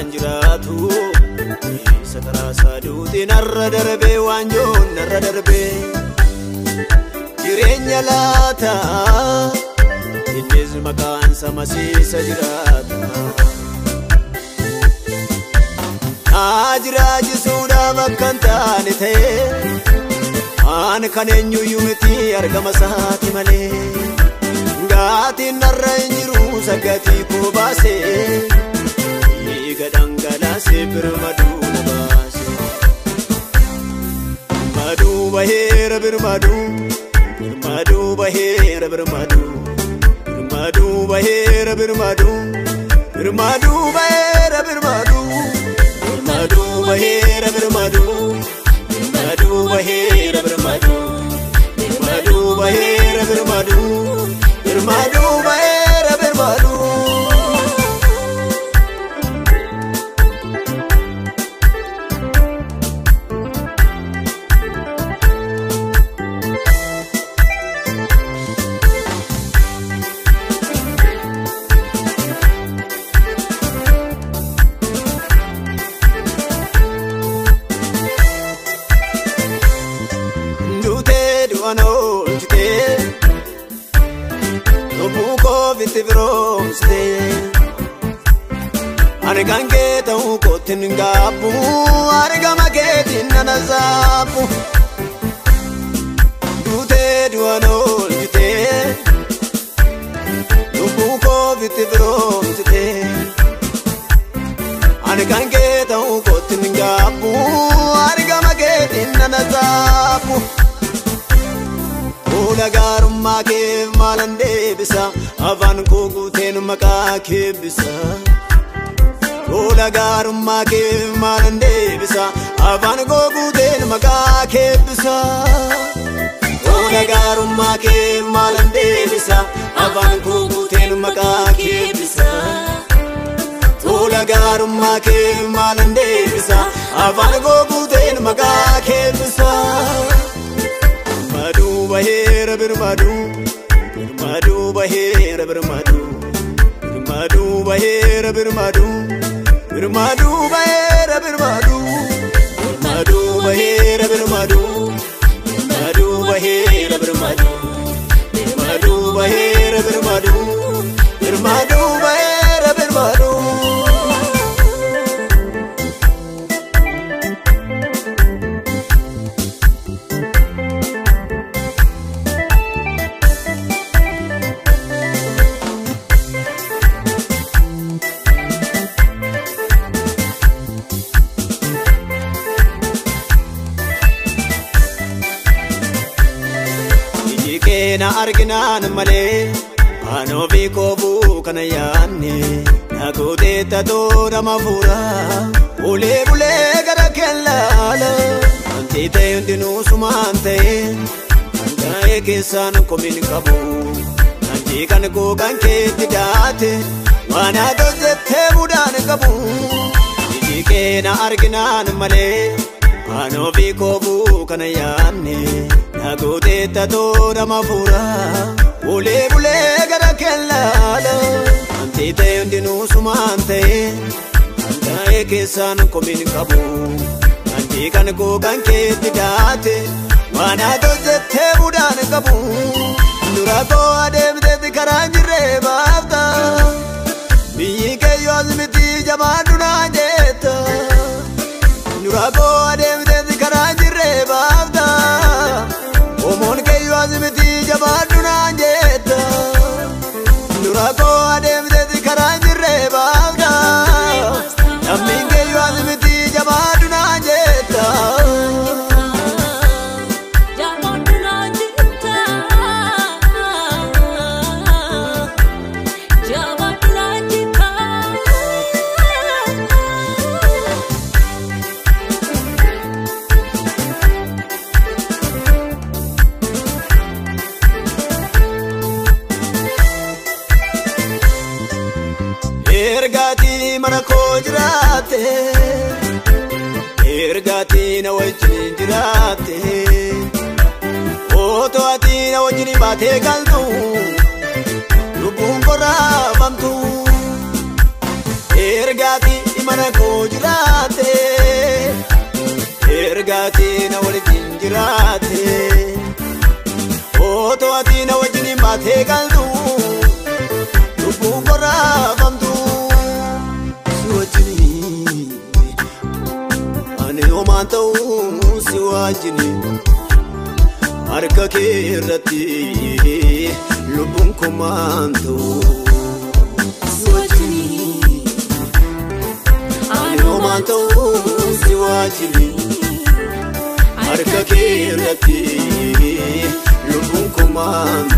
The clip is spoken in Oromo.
kanjiratu Sakara saduuti narra darbe wanjoon narra darbe Jireenya laata Innis maqaan samasiisa jiraata Naajiraajisuudha bakkan taane ta'e Aan kan eenyuyyuu miti argama isaati malee Gaatiin narra hin jiru sagatii koo baasee Dhiiga dhangalaasee birmaduu na baasee Birmaduu baheera birmaduu Birmaduu baheera birmaduu Birmaduu baheera birmaduu Birmaduu baheera birmaduu Birmaduu baheera birmaduu Birmaduu baheera birmaduu Birmaduu baheera birmaduu Birmaduu baheera birmaduu Argan kee ta'uu kootin gaabbu argama keetiin nana saaphu Duutee du'an oolchitee lubbuu koofitti firoomsitee Argan kee ta'uu kootin gaabbu argama keetiin nana saaphu Fuula gaarummaa keef maalan deebisa afaan koo guuteen maqaa keebbisa Fuula gaarummaa keef maalan deebisa afaan koo guuteen maqaa keebbisa Fuula gaarummaa keef maalan deebisa afaan koo guuteen maqaa keebbisa Fuula gaarummaa keef maalan deebisa afaan koo guuteen maqaa keebbisa Birmaduu baheera birmaduu Birmaduu baheera birmaduu Birmaduu baheera birmaduu Birmaduu baheera birmaduu Birmaduu baheera birmaduu Birmaduu baheera birmaduu Birmaduu baheera birmaduu Birmaduu baheera birmaduu Na arginaan malee Anoo fi koobuu kana yaanne Nagootee tatoo nama fuuraa Ulee bulee gara kellaala Wanti ta'e hundinuu sumaan ta'e Kan ta'e keessaan komiin qabu Nantii kan googan keetti daate Waan haa tolchettee budaan qabu Iji kee na arginaan malee Anoo fi koobuu kana yaanne Nagootee tatoo nama fuuraa Ulee bulee gara kellaala Wanti ta'e hundinuu sumaan ta'e Kan ta'e keessaan komiin qabu Nantii kan googan keetti daate Waan haa tolchettee budaan qabu Dura koo adeemteetti karaan jirree baafta Biyyi keeyyoo asmiti jabaadhu naan jetta Dura koo adeemteetti karaan jirree baafta Omoon keeyyoo asmiti jabaadhu naan jetta Dura koo adeemteetti karaan jirree baafta Lammiin keeyyoo asmiti jabaadhu naan jetta Ergaatii mana koo jiraate Ergaatii na wajjin jiraate Otoo ati na wajjin baatee galtu Lubbuun koo raafamtu Ergaatii mana koo jiraate ergaati na waliin jiraate oto ati na wajjin baatee galtu lubbuu qoraafamtu si wajjin ani homaan ta'uu si wajjin harka kee irratti lubbuun kumaantu si wajjin ani homaan ta'uu si wajjin harka kee irratti lubbuun kumaantu